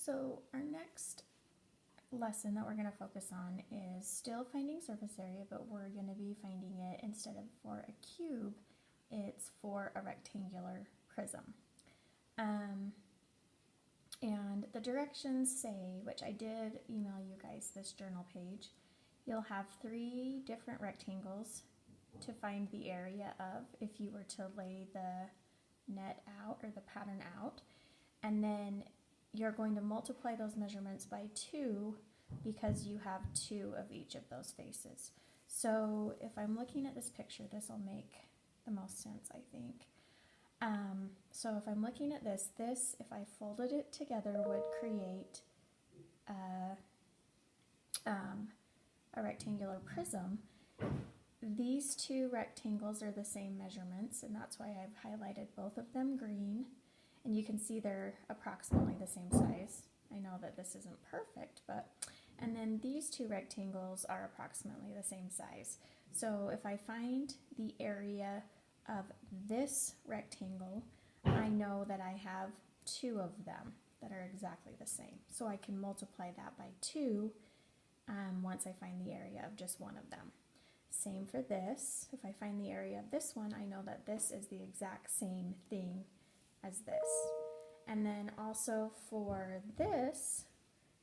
So our next lesson that we're going to focus on is still finding surface area, but we're going to be finding it, instead of for a cube, it's for a rectangular prism. And the directions say, which I did email you guys this journal page, you'll have 3 different rectangles to find the area of if you were to lay the net out or the pattern out, and then you're going to multiply those measurements by 2 because you have 2 of each of those faces. So if I'm looking at this picture, this will make the most sense, I think. So if I'm looking at this, if I folded it together, would create a rectangular prism. These 2 rectangles are the same measurements, and that's why I've highlighted both of them green. And you can see they're approximately the same size. I know that this isn't perfect, and then these 2 rectangles are approximately the same size. So if I find the area of this rectangle, I know that I have 2 of them that are exactly the same. So I can multiply that by 2 once I find the area of just one of them. Same for this. If I find the area of this one, I know that this is the exact same thing as this. And then also for this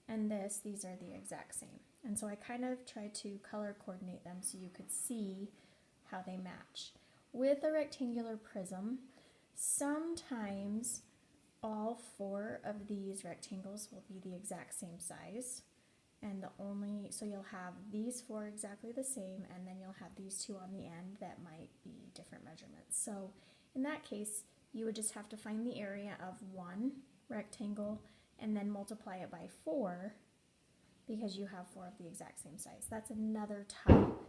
and this, these are the exact same. And so I kind of tried to color coordinate them so you could see how they match. With a rectangular prism, sometimes all 4 of these rectangles will be the exact same size. And so you'll have these 4 exactly the same, and then you'll have these 2 on the end that might be different measurements. So in that case, you would just have to find the area of one rectangle and then multiply it by 4 because you have 4 of the exact same size. That's another type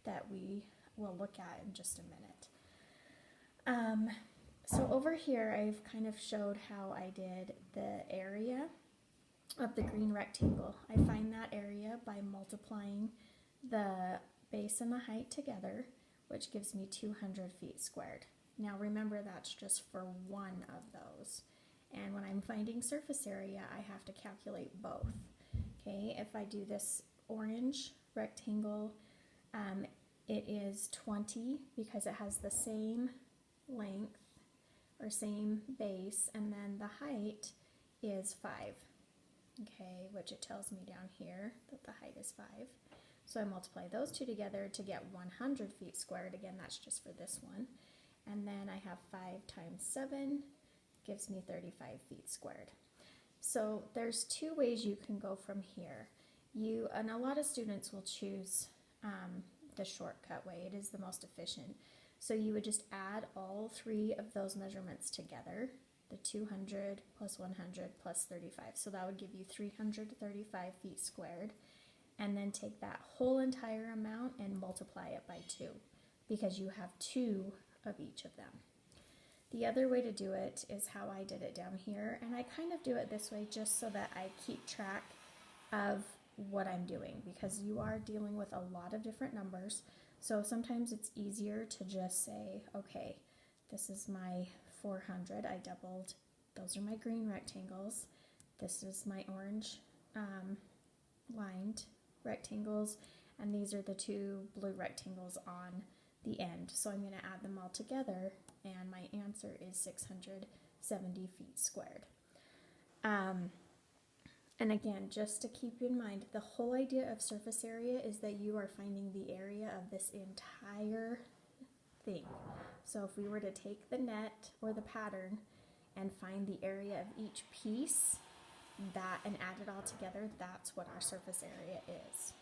that we will look at in just a minute. So over here, I've kind of showed how I did the area of the green rectangle. I find that area by multiplying the base and the height together, which gives me 200 feet squared. Now remember, that's just for one of those. And when I'm finding surface area, I have to calculate both. Okay, if I do this orange rectangle, it is 20 because it has the same length or same base, and then the height is 5. Okay, which it tells me down here that the height is 5. So I multiply those 2 together to get 100 feet squared. Again, that's just for this one. And then I have 5 times 7 gives me 35 feet squared. So there's 2 ways you can go from here. And a lot of students will choose the shortcut way. It is the most efficient. So you would just add all 3 of those measurements together, the 200 plus 100 plus 35. So that would give you 335 feet squared. And then take that whole entire amount and multiply it by 2 because you have 2 of each of them. The other way to do it is how I did it down here, and I kind of do it this way just so that I keep track of what I'm doing, because you are dealing with a lot of different numbers. So sometimes it's easier to just say, okay, this is my 400, I doubled, those are my green rectangles, this is my orange lined rectangles, and these are the 2 blue rectangles on the end. So I'm going to add them all together, and my answer is 670 feet squared. And again, just to keep in mind, the whole idea of surface area is that you are finding the area of this entire thing. So if we were to take the net or the pattern and find the area of each piece and add it all together, that's what our surface area is.